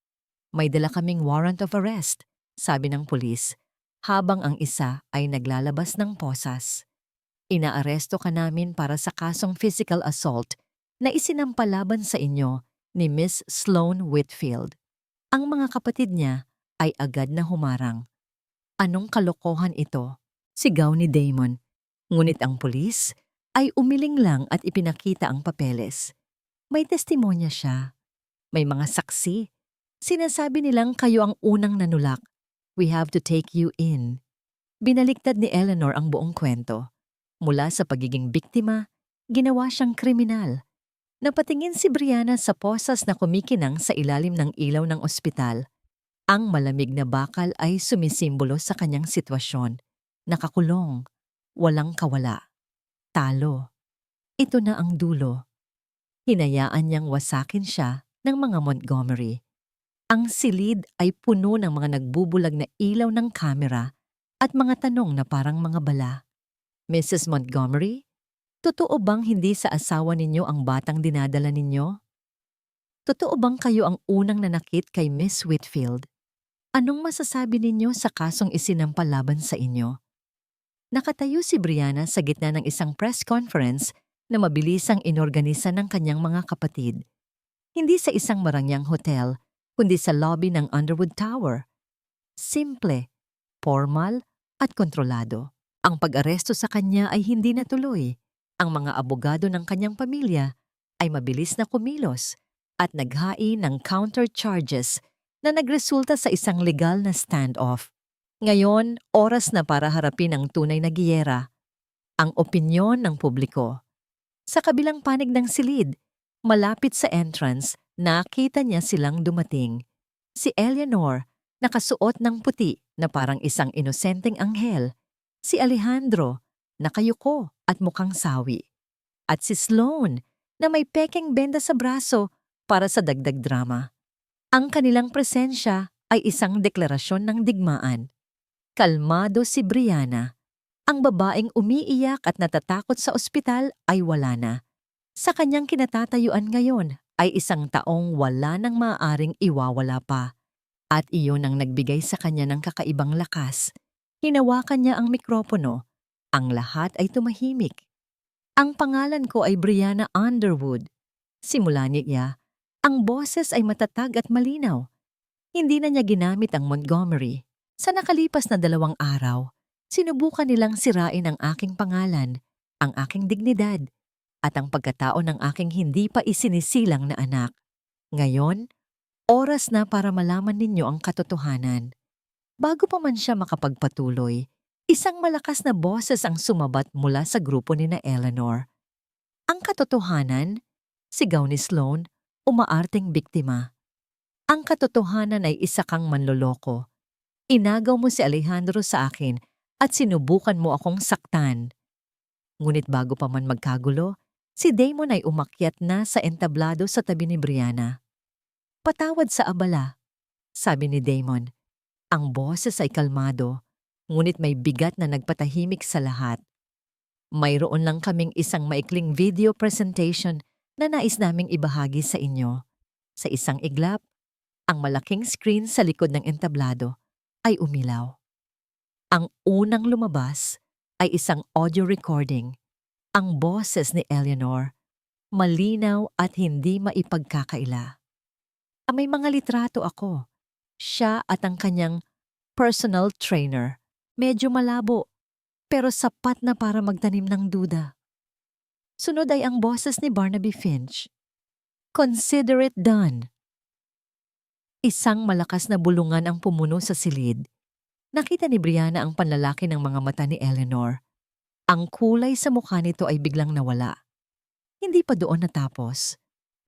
May dala kaming warrant of arrest, sabi ng pulis, habang ang isa ay naglalabas ng posas. Inaaresto ka namin para sa kasong physical assault na isinampalaban sa inyo ni Miss Sloane Whitfield. Ang mga kapatid niya ay agad na humarang. Anong kalokohan ito? Sigaw ni Damon. Ngunit ang pulis ay umiling lang at ipinakita ang papeles. May testimonya siya. May mga saksi. Sinasabi nilang kayo ang unang nanulak. We have to take you in. Binaliktad ni Eleanor ang buong kwento. Mula sa pagiging biktima, ginawa siyang kriminal. Napatingin si Brianna sa posas na kumikinang sa ilalim ng ilaw ng ospital. Ang malamig na bakal ay sumisimbolo sa kanyang sitwasyon. Nakakulong. Walang kawala. Talo. Ito na ang dulo. Hinayaan niyang wasakin siya ng mga Montgomery. Ang silid ay puno ng mga nagbubulag na ilaw ng kamera at mga tanong na parang mga bala. Mrs. Montgomery, totoo bang hindi sa asawa ninyo ang batang dinadala ninyo? Totoo bang kayo ang unang nanakit kay Miss Whitfield? Anong masasabi ninyo sa kasong isinampalaban sa inyo? Nakatayo si Brianna sa gitna ng isang press conference na mabilisang inorganisa ng kanyang mga kapatid. Hindi sa isang marangyang hotel, kundi sa lobby ng Underwood Tower. Simple, formal, at kontrolado. Ang pag-aresto sa kanya ay hindi natuloy. Ang mga abogado ng kanyang pamilya ay mabilis na kumilos at naghain ng counter charges na nagresulta sa isang legal na standoff. Ngayon, oras na para harapin ang tunay na giyera, ang opinyon ng publiko. Sa kabilang panig ng silid, malapit sa entrance, nakita niya silang dumating. Si Eleanor, nakasuot ng puti na parang isang inosenteng anghel. Si Alejandro, nakayuko at mukhang sawi. At si Sloane, na may pekeng benda sa braso para sa dagdag drama. Ang kanilang presensya ay isang deklarasyon ng digmaan. Kalmado si Brianna. Ang babaeng umiiyak at natatakot sa ospital ay wala na. Sa kanyang kinatatayuan ngayon ay isang taong wala nang maaaring iwawala pa. At iyon ang nagbigay sa kanya ng kakaibang lakas. Hinawakan niya ang mikropono. Ang lahat ay tumahimik. Ang pangalan ko ay Brianna Underwood. Simula niya, ang boses ay matatag at malinaw. Hindi na niya ginamit ang Montgomery. Sa nakalipas na 2 araw, sinubukan nilang sirain ang aking pangalan, ang aking dignidad, at ang pagkatao ng aking hindi pa isinisilang na anak. Ngayon, oras na para malaman ninyo ang katotohanan. Bago pa man siya makapagpatuloy, isang malakas na boses ang sumabat mula sa grupo ni na Eleanor. Ang katotohanan, sigaw ni Sloane, umaarteng biktima. Ang katotohanan ay isa kang manloloko. Inagaw mo si Alejandro sa akin at sinubukan mo akong saktan. Ngunit bago pa man magkagulo, si Damon ay umakyat na sa entablado sa tabi ni Brianna. Patawad sa abala, sabi ni Damon. Ang boses ay kalmado, ngunit may bigat na nagpatahimik sa lahat. Mayroon lang kaming isang maikling video presentation na nais naming ibahagi sa inyo. Sa isang iglap, ang malaking screen sa likod ng entablado ay umilaw. Ang unang lumabas ay isang audio recording. Ang boses ni Eleanor, malinaw at hindi maipagkakaila. May mga litrato ako. Siya at ang kanyang personal trainer. Medyo malabo, pero sapat na para magtanim ng duda. Sunod ay ang boses ni Barnaby Finch. Consider it done. Isang malakas na bulungan ang pumuno sa silid. Nakita ni Brianna ang panlalaki ng mga mata ni Eleanor. Ang kulay sa mukha nito ay biglang nawala. Hindi pa doon natapos.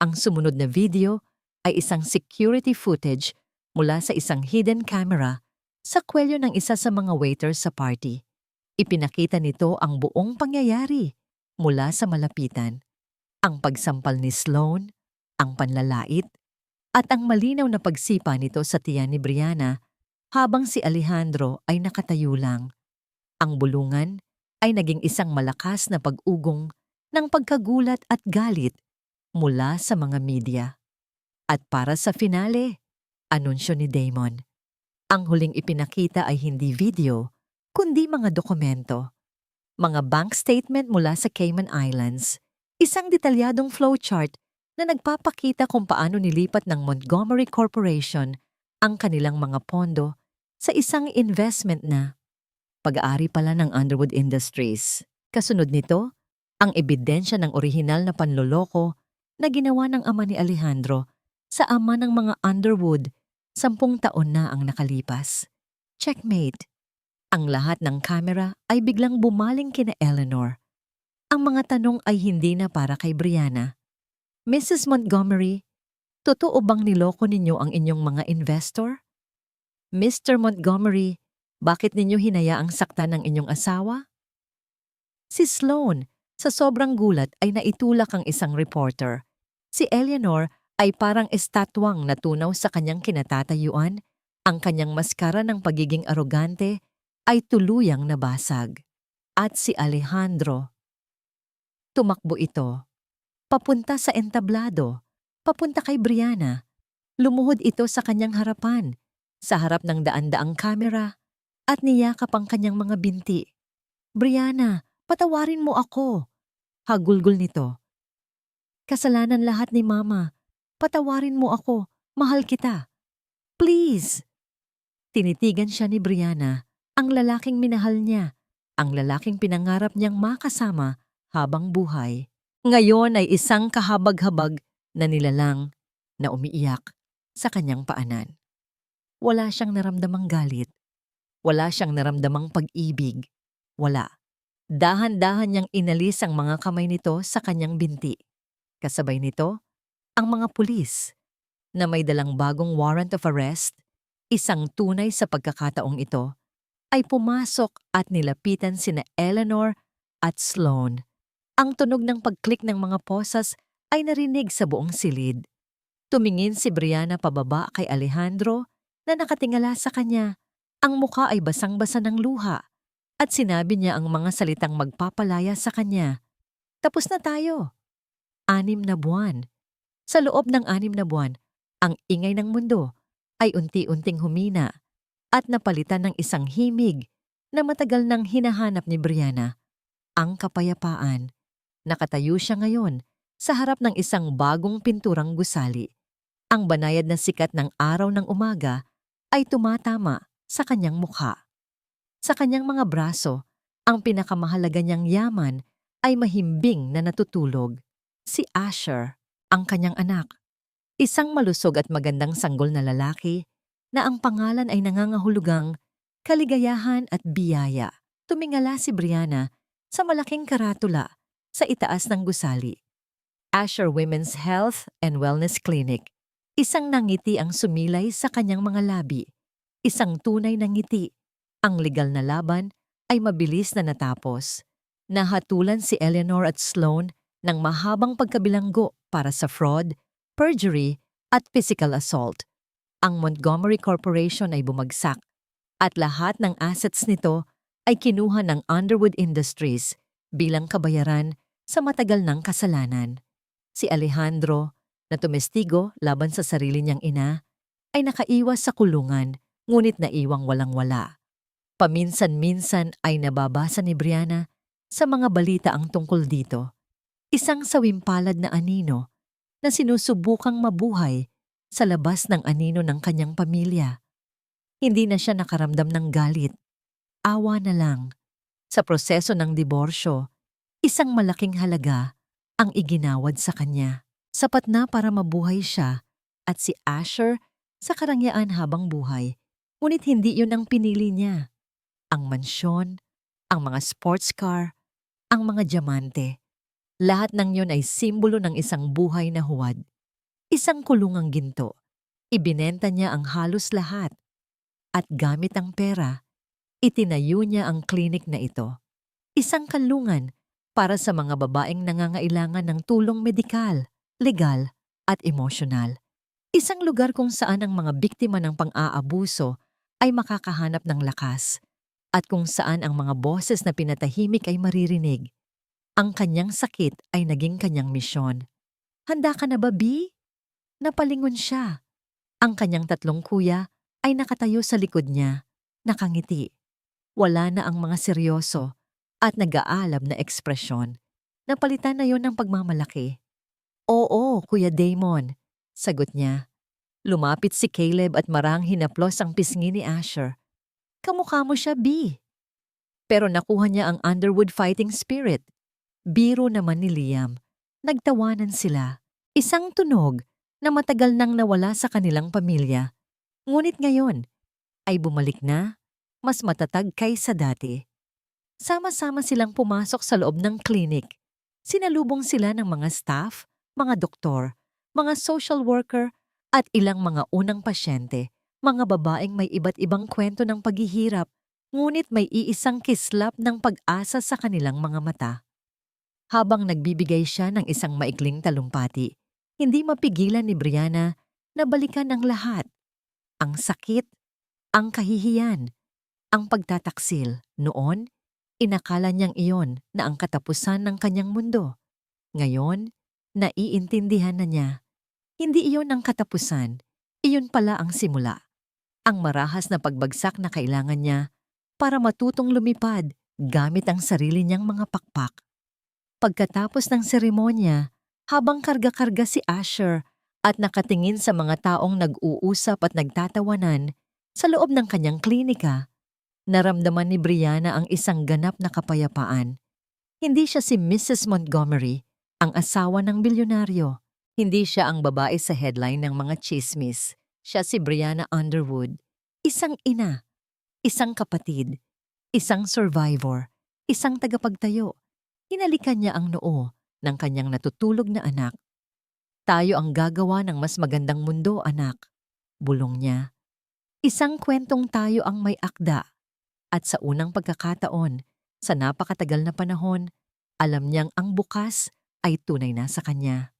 Ang sumunod na video ay isang security footage mula sa isang hidden camera sa kwelyo ng isa sa mga waiters sa party. Ipinakita nito ang buong pangyayari mula sa malapitan. Ang pagsampal ni Sloane, ang panlalait, at ang malinaw na pagsipa nito sa tiyan ni Brianna habang si Alejandro ay nakatayo lang. Ang bulungan ay naging isang malakas na pag-ugong ng pagkagulat at galit mula sa mga media. At para sa finale, anunsyo ni Damon. Ang huling ipinakita ay hindi video, kundi mga dokumento. Mga bank statement mula sa Cayman Islands, isang detalyadong flowchart na nagpapakita kung paano nilipat ng Montgomery Corporation ang kanilang mga pondo sa isang investment na pag-aari pala ng Underwood Industries. Kasunod nito, ang ebidensya ng orihinal na panloloko na ginawa ng ama ni Alejandro sa ama ng mga Underwood 10 taon na ang nakalipas. Checkmate. Ang lahat ng kamera ay biglang bumaling kina Eleanor. Ang mga tanong ay hindi na para kay Brianna. Mrs. Montgomery, totoo bang niloko ninyo ang inyong mga investor? Mr. Montgomery, bakit ninyo hinayaang saktan ng inyong asawa? Si Sloane, sa sobrang gulat ay naitulak ang isang reporter. Si Eleanor ay parang estatwang natunaw sa kanyang kinatatayuan, ang kanyang maskara ng pagiging arogante ay tuluyang nabasag. At si Alejandro, tumakbo ito. Papunta sa entablado, papunta kay Brianna. Lumuhod ito sa kanyang harapan, sa harap ng daan-daang kamera, at niyakap ang kanyang mga binti. Brianna, patawarin mo ako. Hagulgol nito. Kasalanan lahat ni Mama. Patawarin mo ako. Mahal kita. Please. Tinitigan siya ni Brianna, ang lalaking minahal niya, ang lalaking pinangarap niyang makasama habang buhay. Ngayon ay isang kahabag-habag na nilalang na umiiyak sa kanyang paanan. Wala siyang naramdamang galit. Wala siyang naramdamang pag-ibig. Wala. Dahan-dahan niyang inalis ang mga kamay nito sa kanyang binti. Kasabay nito, ang mga pulis na may dalang bagong warrant of arrest, isang tunay sa pagkakataong ito, ay pumasok at nilapitan sina Eleanor at Sloane. Ang tunog ng pag-click ng mga posas ay narinig sa buong silid. Tumingin si Brianna pababa kay Alejandro na nakatingala sa kanya. Ang mukha ay basang-basa ng luha at sinabi niya ang mga salitang magpapalaya sa kanya. Tapos na tayo. 6 na buwan. Sa loob ng 6 na buwan, ang ingay ng mundo ay unti-unting humina at napalitan ng isang himig na matagal nang hinahanap ni Brianna. Ang kapayapaan. Nakatayo siya ngayon sa harap ng isang bagong pinturang gusali. Ang banayad na sikat ng araw ng umaga ay tumatama sa kanyang mukha. Sa kanyang mga braso, ang pinakamahalaga niyang yaman ay mahimbing na natutulog. Si Asher, ang kanyang anak. Isang malusog at magandang sanggol na lalaki na ang pangalan ay nangangahulugang kaligayahan at biyaya. Tumingala si Brianna sa malaking karatula sa itaas ng gusali. Asher Women's Health and Wellness Clinic. Isang nangiti ang sumilay sa kanyang mga labi. Isang tunay na ngiti. Ang legal na laban ay mabilis na natapos. Nahatulan si Eleanor at Sloane ng mahabang pagkabilanggo para sa fraud, perjury at physical assault. Ang Montgomery Corporation ay bumagsak At lahat ng assets nito ay kinuha ng Underwood Industries bilang kabayaran sa matagal ng kasalanan. Si Alejandro, na tumestigo laban sa sarili niyang ina, ay nakaiwas sa kulungan ngunit naiwang walang-wala. Paminsan-minsan ay nababasa ni Brianna sa mga balita ang tungkol dito. Isang sawimpalad na anino na sinusubukang mabuhay sa labas ng anino ng kanyang pamilya. Hindi na siya nakaramdam ng galit, awa na lang. Sa proseso ng diborsyo, isang malaking halaga ang iginawad sa kanya. Sapat na para mabuhay siya at si Asher sa karangyaan habang buhay. Ngunit hindi yun ang pinili niya. Ang mansyon, ang mga sports car, ang mga diamante. Lahat ng yun ay simbolo ng isang buhay na huwad. Isang kulungang ginto. Ibinenta niya ang halos lahat. At gamit ang pera, itinayo niya ang klinik na ito. Isang kanlungan para sa mga babaeng nangangailangan ng tulong medikal, legal at emosyonal. Isang lugar kung saan ang mga biktima ng pang-aabuso ay makakahanap ng lakas at kung saan ang mga boses na pinatahimik ay maririnig. Ang kanyang sakit ay naging kanyang misyon. Handa ka na ba, B? Napalingon siya. Ang kanyang tatlong kuya ay nakatayo sa likod niya, nakangiti. Wala na ang mga seryoso at nag-aalab na ekspresyon. Napalitan na yon ng pagmamalaki. Oo, Kuya Damon, sagot niya. Lumapit si Caleb at marang hinaplos ang pisngi ni Asher. Kamukha mo siya, B. Pero nakuha niya ang Underwood fighting spirit. Biro naman ni Liam. Nagtawanan sila. Isang tunog na matagal nang nawala sa kanilang pamilya. Ngunit ngayon ay bumalik na, mas matatag kaysa dati. Sama-sama silang pumasok sa loob ng klinik. Sinalubong sila ng mga staff, mga doktor, mga social worker at ilang mga unang pasyente, mga babaeng may iba't ibang kwento ng paghihirap, ngunit may iisang kislap ng pag-asa sa kanilang mga mata. Habang nagbibigay siya ng isang maikling talumpati, hindi mapigilan ni Brianna na balikan ang lahat. Ang sakit, ang kahihiyan, ang pagtataksil. Noon, inakala niyang iyon na ang katapusan ng kanyang mundo. Ngayon, naiintindihan na niya. Hindi iyon ang katapusan, iyon pala ang simula. Ang marahas na pagbagsak na kailangan niya para matutong lumipad gamit ang sarili niyang mga pakpak. Pagkatapos ng seremonya, habang karga-karga si Asher at nakatingin sa mga taong nag-uusap at nagtatawanan sa loob ng kanyang klinika, naramdaman ni Brianna ang isang ganap na kapayapaan. Hindi siya si Mrs. Montgomery, ang asawa ng bilyonaryo. Hindi siya ang babae sa headline ng mga chismis. Siya si Brianna Underwood, isang ina, isang kapatid, isang survivor, isang tagapagtayo. Hinalikan niya ang noo ng kanyang natutulog na anak. Tayo ang gagawa ng mas magandang mundo, anak. Bulong niya. Isang kwentong tayo ang may akda. At sa unang pagkakataon, sa napakatagal na panahon, alam niyang ang bukas ay tunay na sa kanya.